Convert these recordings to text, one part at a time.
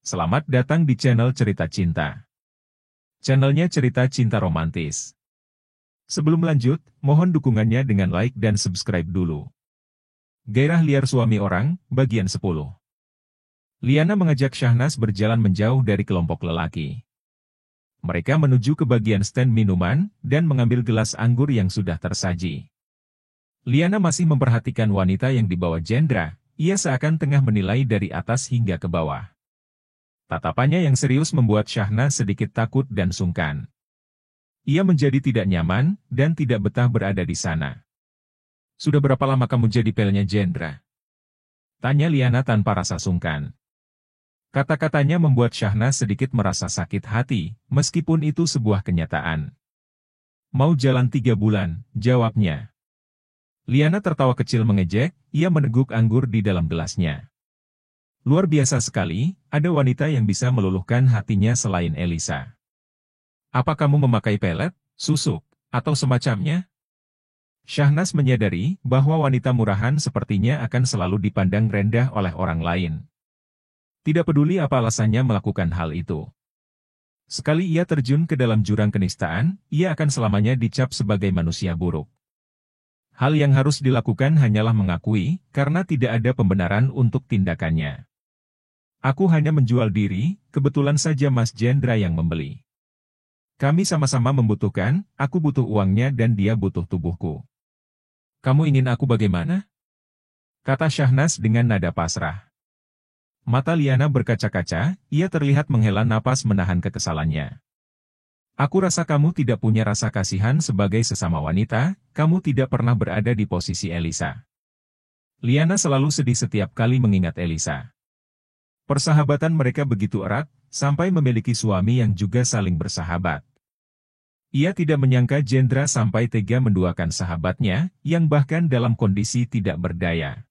Selamat datang di channel Cerita Cinta. Channelnya cerita cinta romantis. Sebelum lanjut, mohon dukungannya dengan like dan subscribe dulu. Gairah liar suami orang, bagian 10. Liana mengajak Syahnas berjalan menjauh dari kelompok lelaki. Mereka menuju ke bagian stand minuman, dan mengambil gelas anggur yang sudah tersaji. Liana masih memperhatikan wanita yang dibawa Jendra, ia seakan tengah menilai dari atas hingga ke bawah. Tatapannya yang serius membuat Syahnas sedikit takut dan sungkan. Ia menjadi tidak nyaman, dan tidak betah berada di sana. "Sudah berapa lama kamu jadi pelnya Jendra?" tanya Liana tanpa rasa sungkan. Kata-katanya membuat Syahnas sedikit merasa sakit hati, meskipun itu sebuah kenyataan. "Mau jalan 3 bulan, jawabnya. Liana tertawa kecil mengejek, ia meneguk anggur di dalam gelasnya. Luar biasa sekali, ada wanita yang bisa meluluhkan hatinya selain Elisa. "Apa kamu memakai pelet, susuk, atau semacamnya?" Syahnas menyadari bahwa wanita murahan sepertinya akan selalu dipandang rendah oleh orang lain. Tidak peduli apa alasannya melakukan hal itu. Sekali ia terjun ke dalam jurang kenistaan, ia akan selamanya dicap sebagai manusia buruk. Hal yang harus dilakukan hanyalah mengakui, karena tidak ada pembenaran untuk tindakannya. "Aku hanya menjual diri, kebetulan saja Mas Jendra yang membeli. Kami sama-sama membutuhkan, aku butuh uangnya dan dia butuh tubuhku. Kamu ingin aku bagaimana?" kata Syahnas dengan nada pasrah. Mata Liana berkaca-kaca, ia terlihat menghela napas menahan kekesalannya. "Aku rasa kamu tidak punya rasa kasihan sebagai sesama wanita, kamu tidak pernah berada di posisi Elisa." Liana selalu sedih setiap kali mengingat Elisa. Persahabatan mereka begitu erat, sampai memiliki suami yang juga saling bersahabat. Ia tidak menyangka Jendra sampai tega menduakan sahabatnya, yang bahkan dalam kondisi tidak berdaya.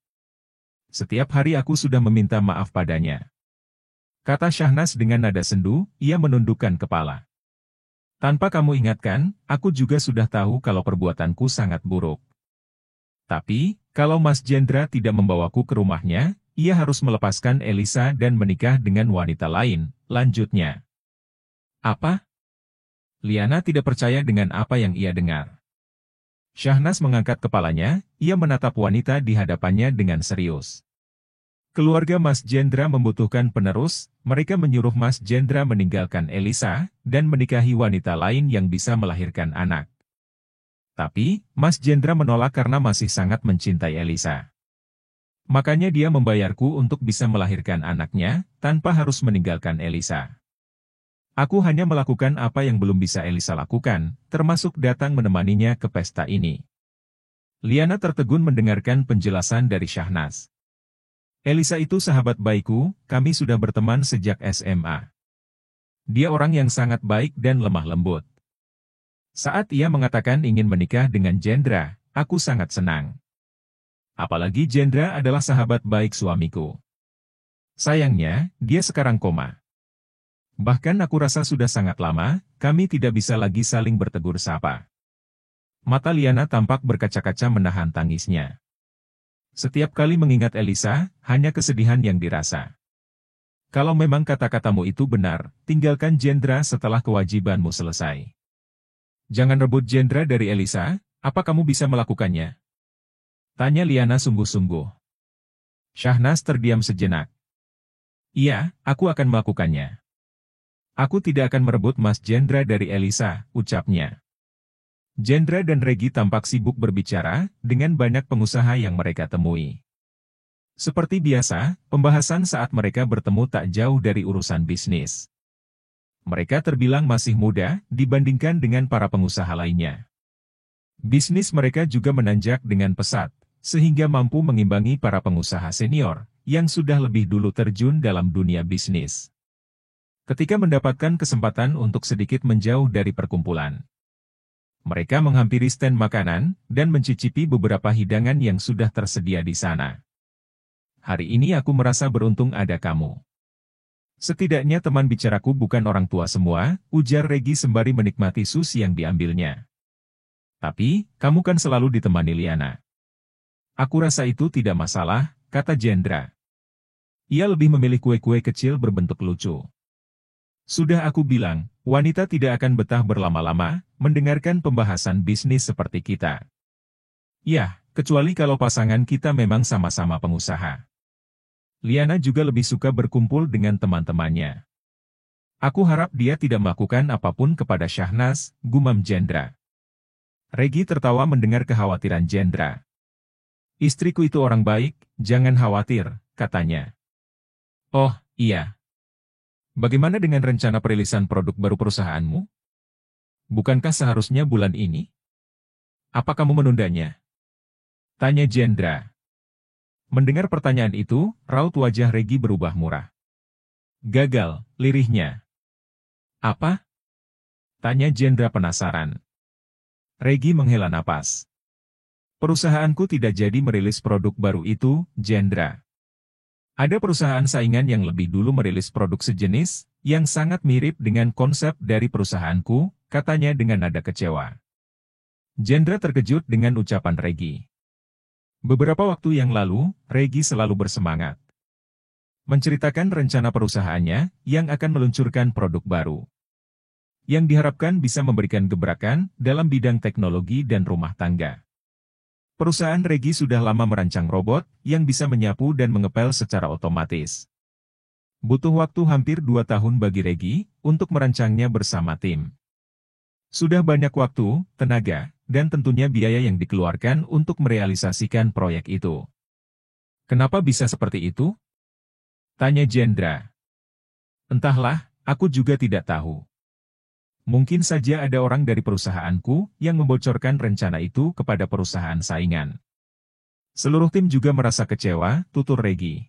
"Setiap hari aku sudah meminta maaf padanya," kata Syahnas dengan nada sendu, ia menundukkan kepala. "Tanpa kamu ingatkan, aku juga sudah tahu kalau perbuatanku sangat buruk. Tapi, kalau Mas Jendra tidak membawaku ke rumahnya, ia harus melepaskan Elisa dan menikah dengan wanita lain," lanjutnya. "Apa?" Liana tidak percaya dengan apa yang ia dengar. Syahnas mengangkat kepalanya, ia menatap wanita di hadapannya dengan serius. "Keluarga Mas Jendra membutuhkan penerus, mereka menyuruh Mas Jendra meninggalkan Elisa, dan menikahi wanita lain yang bisa melahirkan anak. Tapi, Mas Jendra menolak karena masih sangat mencintai Elisa. Makanya dia membayarku untuk bisa melahirkan anaknya, tanpa harus meninggalkan Elisa. Aku hanya melakukan apa yang belum bisa Elisa lakukan, termasuk datang menemaninya ke pesta ini." Liana tertegun mendengarkan penjelasan dari Syahnas. "Elisa itu sahabat baikku, kami sudah berteman sejak SMA. Dia orang yang sangat baik dan lemah lembut. Saat ia mengatakan ingin menikah dengan Jendra, aku sangat senang. Apalagi Jendra adalah sahabat baik suamiku. Sayangnya, dia sekarang koma. Bahkan aku rasa sudah sangat lama, kami tidak bisa lagi saling bertegur sapa." Mata Liana tampak berkaca-kaca menahan tangisnya. Setiap kali mengingat Elisa, hanya kesedihan yang dirasa. "Kalau memang kata-katamu itu benar, tinggalkan Jendra setelah kewajibanmu selesai. Jangan rebut Jendra dari Elisa, apa kamu bisa melakukannya?" tanya Liana sungguh-sungguh. Syahnas terdiam sejenak. "Iya, aku akan melakukannya. Aku tidak akan merebut Mas Jendra dari Elisa," ucapnya. Jendra dan Regi tampak sibuk berbicara, dengan banyak pengusaha yang mereka temui. Seperti biasa, pembahasan saat mereka bertemu tak jauh dari urusan bisnis. Mereka terbilang masih muda, dibandingkan dengan para pengusaha lainnya. Bisnis mereka juga menanjak dengan pesat, sehingga mampu mengimbangi para pengusaha senior, yang sudah lebih dulu terjun dalam dunia bisnis. Ketika mendapatkan kesempatan untuk sedikit menjauh dari perkumpulan, mereka menghampiri stand makanan, dan mencicipi beberapa hidangan yang sudah tersedia di sana. "Hari ini aku merasa beruntung ada kamu. Setidaknya teman bicaraku bukan orang tua semua," ujar Regi sembari menikmati sushi yang diambilnya. "Tapi, kamu kan selalu ditemani Liana." "Aku rasa itu tidak masalah," kata Jendra. Ia lebih memilih kue-kue kecil berbentuk lucu. Sudah aku bilang, wanita tidak akan betah berlama-lama mendengarkan pembahasan bisnis seperti kita. Ya, kecuali kalau pasangan kita memang sama-sama pengusaha. Liana juga lebih suka berkumpul dengan teman-temannya. Aku harap dia tidak melakukan apapun kepada Syahnas, gumam Jendra. Regi tertawa mendengar kekhawatiran Jendra. Istriku itu orang baik, jangan khawatir, katanya. Oh, iya. Bagaimana dengan rencana perilisan produk baru perusahaanmu? Bukankah seharusnya bulan ini? Apa kamu menundanya? Tanya Jendra. Mendengar pertanyaan itu, raut wajah Regi berubah murah. Gagal, lirihnya. Apa? Tanya Jendra penasaran. Regi menghela napas. Perusahaanku tidak jadi merilis produk baru itu, Jendra. Ada perusahaan saingan yang lebih dulu merilis produk sejenis, yang sangat mirip dengan konsep dari perusahaanku, katanya dengan nada kecewa. Jendra terkejut dengan ucapan Regi. Beberapa waktu yang lalu, Regi selalu bersemangat menceritakan rencana perusahaannya yang akan meluncurkan produk baru, yang diharapkan bisa memberikan gebrakan dalam bidang teknologi dan rumah tangga. Perusahaan Regi sudah lama merancang robot yang bisa menyapu dan mengepel secara otomatis. Butuh waktu hampir 2 tahun bagi Regi untuk merancangnya bersama tim. Sudah banyak waktu, tenaga, dan tentunya biaya yang dikeluarkan untuk merealisasikan proyek itu. Kenapa bisa seperti itu? Tanya Jendra. Entahlah, aku juga tidak tahu. Mungkin saja ada orang dari perusahaanku yang membocorkan rencana itu kepada perusahaan saingan. Seluruh tim juga merasa kecewa, tutur Regi.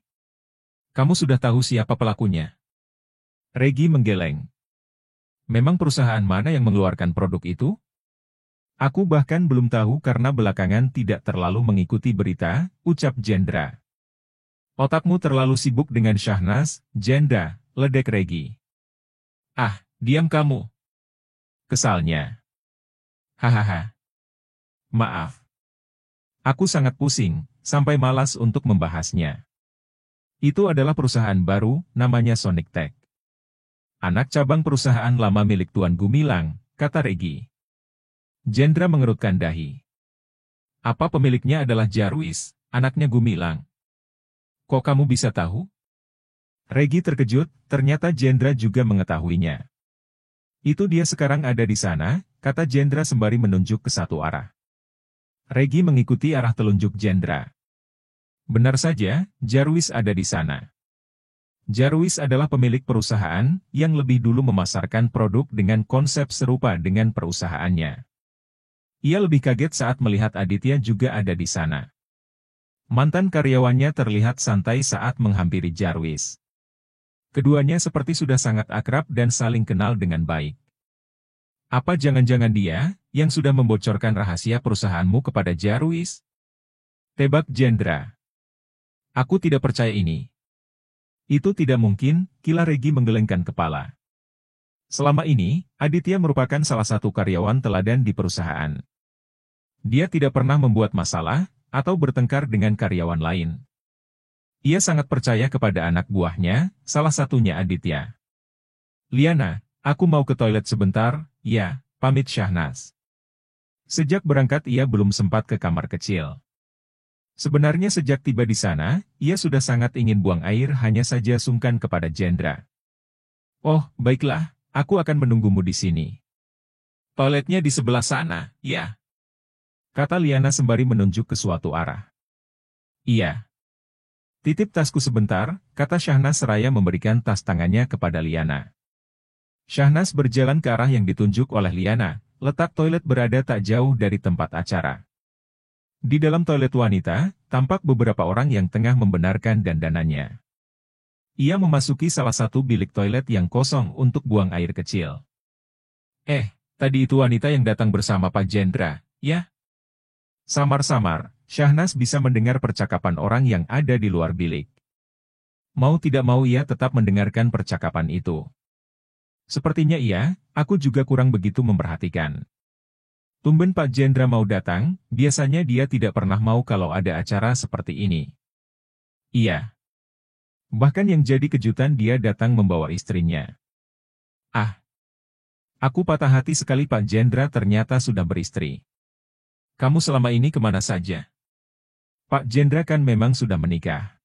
Kamu sudah tahu siapa pelakunya? Regi menggeleng. Memang perusahaan mana yang mengeluarkan produk itu? Aku bahkan belum tahu karena belakangan tidak terlalu mengikuti berita, ucap Jendra. Otakmu terlalu sibuk dengan Syahnas, Jendra, ledek Regi. Ah, diam kamu. Kesalnya. Hahaha. Maaf. Aku sangat pusing, sampai malas untuk membahasnya. Itu adalah perusahaan baru, namanya Sonic Tech. Anak cabang perusahaan lama milik Tuan Gumilang, kata Regi. Jendra mengerutkan dahi. Apa pemiliknya adalah Jarwis, anaknya Gumilang? Kok kamu bisa tahu? Regi terkejut, ternyata Jendra juga mengetahuinya. Itu dia sekarang ada di sana, kata Jendra sembari menunjuk ke satu arah. Regi mengikuti arah telunjuk Jendra. Benar saja, Jarwis ada di sana. Jarwis adalah pemilik perusahaan yang lebih dulu memasarkan produk dengan konsep serupa dengan perusahaannya. Ia lebih kaget saat melihat Aditya juga ada di sana. Mantan karyawannya terlihat santai saat menghampiri Jarwis. Keduanya seperti sudah sangat akrab dan saling kenal dengan baik. Apa jangan-jangan dia yang sudah membocorkan rahasia perusahaanmu kepada Jarwis? Tebak Jendra. Aku tidak percaya ini. Itu tidak mungkin, kila Regi menggelengkan kepala. Selama ini, Aditya merupakan salah satu karyawan teladan di perusahaan. Dia tidak pernah membuat masalah atau bertengkar dengan karyawan lain. Ia sangat percaya kepada anak buahnya, salah satunya Aditya. Liana, aku mau ke toilet sebentar, ya, pamit Syahnas. Sejak berangkat ia belum sempat ke kamar kecil. Sebenarnya sejak tiba di sana, ia sudah sangat ingin buang air hanya saja sungkan kepada Jendra. Oh, baiklah, aku akan menunggumu di sini. Toiletnya di sebelah sana, ya. Kata Liana sembari menunjuk ke suatu arah. Iya. Titip tasku sebentar, kata Syahnas seraya memberikan tas tangannya kepada Liana. Syahnas berjalan ke arah yang ditunjuk oleh Liana, letak toilet berada tak jauh dari tempat acara. Di dalam toilet wanita, tampak beberapa orang yang tengah membenarkan dandanannya. Ia memasuki salah satu bilik toilet yang kosong untuk buang air kecil. Tadi itu wanita yang datang bersama Pak Jendra, ya? Samar-samar, Syahnas bisa mendengar percakapan orang yang ada di luar bilik. Mau tidak mau ia tetap mendengarkan percakapan itu. Sepertinya aku juga kurang begitu memperhatikan. Tumben Pak Jendra mau datang, biasanya dia tidak pernah mau kalau ada acara seperti ini. Iya. Bahkan yang jadi kejutan dia datang membawa istrinya. Ah, aku patah hati sekali Pak Jendra ternyata sudah beristri. Kamu selama ini kemana saja? Pak Jendra kan memang sudah menikah.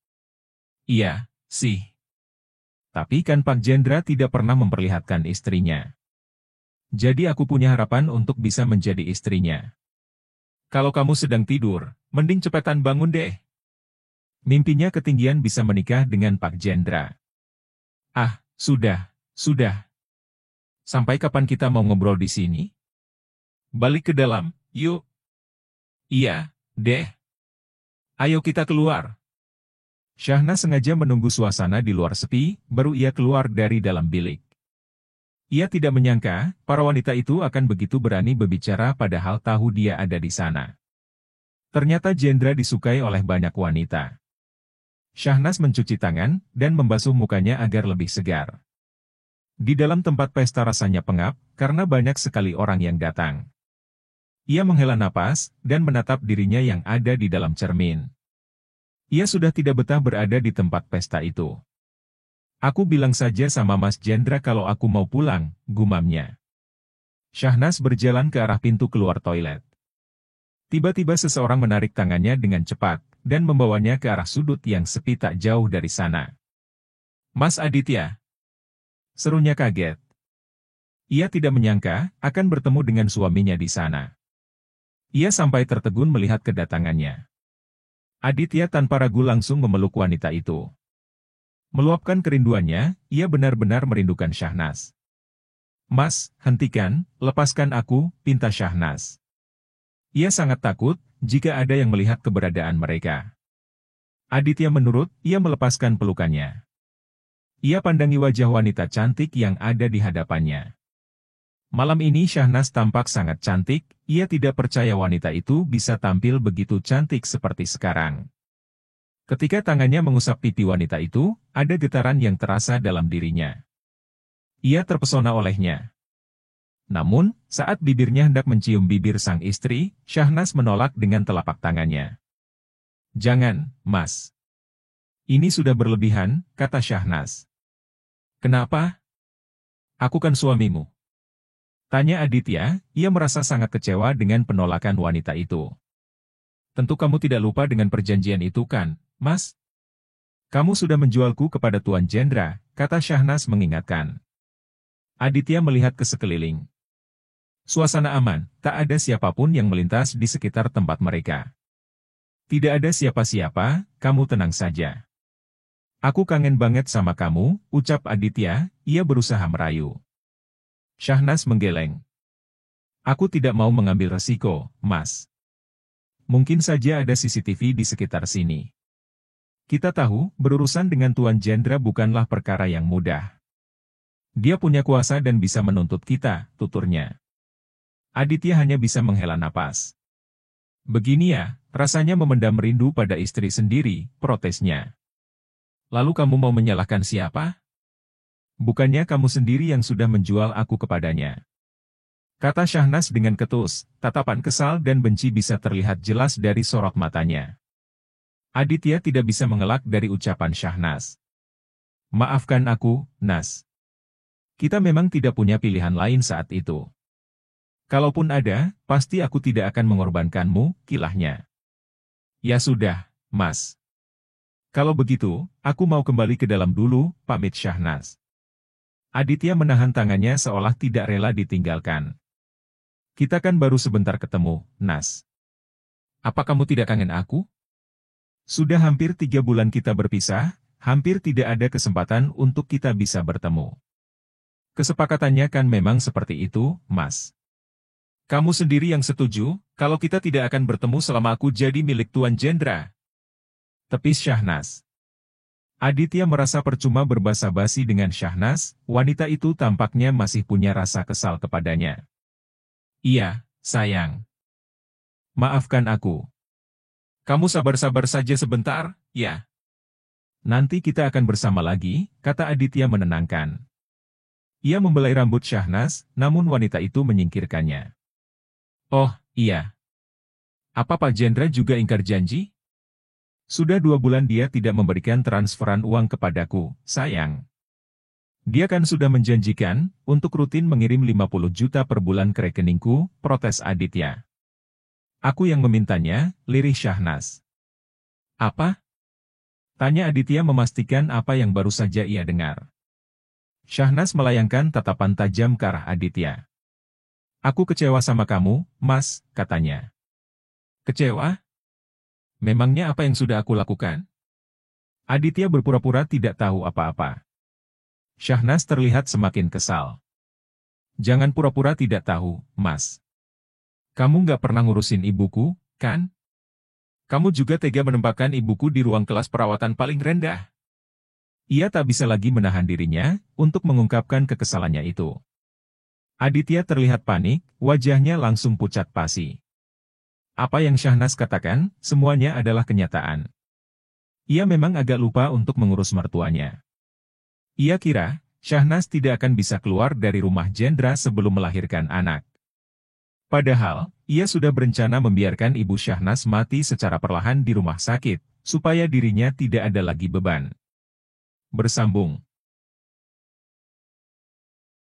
Iya, sih. Tapi kan Pak Jendra tidak pernah memperlihatkan istrinya. Jadi aku punya harapan untuk bisa menjadi istrinya. Kalau kamu sedang tidur, mending cepetan bangun deh. Mimpinya ketinggian bisa menikah dengan Pak Jendra. Ah, sudah. Sampai kapan kita mau ngobrol di sini? Balik ke dalam, yuk. Iya, deh. Ayo kita keluar. Syahnas sengaja menunggu suasana di luar sepi, baru ia keluar dari dalam bilik. Ia tidak menyangka, para wanita itu akan begitu berani berbicara padahal tahu dia ada di sana. Ternyata Jendra disukai oleh banyak wanita. Syahnas mencuci tangan, dan membasuh mukanya agar lebih segar. Di dalam tempat pesta rasanya pengap, karena banyak sekali orang yang datang. Ia menghela napas, dan menatap dirinya yang ada di dalam cermin. Ia sudah tidak betah berada di tempat pesta itu. Aku bilang saja sama Mas Jendra kalau aku mau pulang, gumamnya. Syahnas berjalan ke arah pintu keluar toilet. Tiba-tiba seseorang menarik tangannya dengan cepat, dan membawanya ke arah sudut yang sepi tak jauh dari sana. Mas Aditya, serunya kaget. Ia tidak menyangka akan bertemu dengan suaminya di sana. Ia sampai tertegun melihat kedatangannya. Aditya tanpa ragu langsung memeluk wanita itu. Meluapkan kerinduannya, ia benar-benar merindukan Syahnas. Mas, hentikan, lepaskan aku, pinta Syahnas. Ia sangat takut jika ada yang melihat keberadaan mereka. Aditya menurut, ia melepaskan pelukannya. Ia pandangi wajah wanita cantik yang ada di hadapannya. Malam ini Syahnas tampak sangat cantik, ia tidak percaya wanita itu bisa tampil begitu cantik seperti sekarang. Ketika tangannya mengusap pipi wanita itu, ada getaran yang terasa dalam dirinya. Ia terpesona olehnya. Namun, saat bibirnya hendak mencium bibir sang istri, Syahnas menolak dengan telapak tangannya. Jangan, Mas. Ini sudah berlebihan, kata Syahnas. Kenapa? Aku kan suamimu. Tanya Aditya, ia merasa sangat kecewa dengan penolakan wanita itu. Tentu kamu tidak lupa dengan perjanjian itu kan, Mas? Kamu sudah menjualku kepada Tuan Jendra, kata Syahnas mengingatkan. Aditya melihat ke sekeliling. Suasana aman, tak ada siapapun yang melintas di sekitar tempat mereka. Tidak ada siapa-siapa, kamu tenang saja. Aku kangen banget sama kamu, ucap Aditya, ia berusaha merayu. Syahnas menggeleng. Aku tidak mau mengambil resiko, Mas. Mungkin saja ada CCTV di sekitar sini. Kita tahu, berurusan dengan Tuan Jendra bukanlah perkara yang mudah. Dia punya kuasa dan bisa menuntut kita, tuturnya. Aditya hanya bisa menghela napas. Begini ya, rasanya memendam rindu pada istri sendiri, protesnya. Lalu kamu mau menyalahkan siapa? Bukannya kamu sendiri yang sudah menjual aku kepadanya. Kata Syahnas dengan ketus, tatapan kesal dan benci bisa terlihat jelas dari sorot matanya. Aditya tidak bisa mengelak dari ucapan Syahnas. Maafkan aku, Nas. Kita memang tidak punya pilihan lain saat itu. Kalaupun ada, pasti aku tidak akan mengorbankanmu, kilahnya. Ya sudah, Mas. Kalau begitu, aku mau kembali ke dalam dulu, pamit Syahnas. Aditya menahan tangannya seolah tidak rela ditinggalkan. Kita kan baru sebentar ketemu, Nas. Apa kamu tidak kangen aku? Sudah hampir 3 bulan kita berpisah, hampir tidak ada kesempatan untuk kita bisa bertemu. Kesepakatannya kan memang seperti itu, Mas. Kamu sendiri yang setuju, kalau kita tidak akan bertemu selama aku jadi milik Tuan Jendra. Tepis Syahnas. Aditya merasa percuma berbasa-basi dengan Syahnas, wanita itu tampaknya masih punya rasa kesal kepadanya. Iya, sayang. Maafkan aku. Kamu sabar-sabar saja sebentar, ya. Nanti kita akan bersama lagi, kata Aditya menenangkan. Ia membelai rambut Syahnas, namun wanita itu menyingkirkannya. Oh, iya. Apa Pak Jendra juga ingkar janji? Sudah 2 bulan dia tidak memberikan transferan uang kepadaku, sayang. Dia kan sudah menjanjikan untuk rutin mengirim 50 juta per bulan ke rekeningku, protes Aditya. Aku yang memintanya, lirih Syahnas. Apa? Tanya Aditya memastikan apa yang baru saja ia dengar. Syahnas melayangkan tatapan tajam ke arah Aditya. Aku kecewa sama kamu, Mas, katanya. Kecewa? Memangnya apa yang sudah aku lakukan? Aditya berpura-pura tidak tahu apa-apa. Syahnas terlihat semakin kesal. Jangan pura-pura tidak tahu, Mas. Kamu nggak pernah ngurusin ibuku, kan? Kamu juga tega menempatkan ibuku di ruang kelas perawatan paling rendah. Ia tak bisa lagi menahan dirinya untuk mengungkapkan kekesalannya itu. Aditya terlihat panik, wajahnya langsung pucat pasi. Apa yang Syahnas katakan, semuanya adalah kenyataan. Ia memang agak lupa untuk mengurus mertuanya. Ia kira, Syahnas tidak akan bisa keluar dari rumah Jendra sebelum melahirkan anak. Padahal, ia sudah berencana membiarkan ibu Syahnas mati secara perlahan di rumah sakit, supaya dirinya tidak ada lagi beban. Bersambung.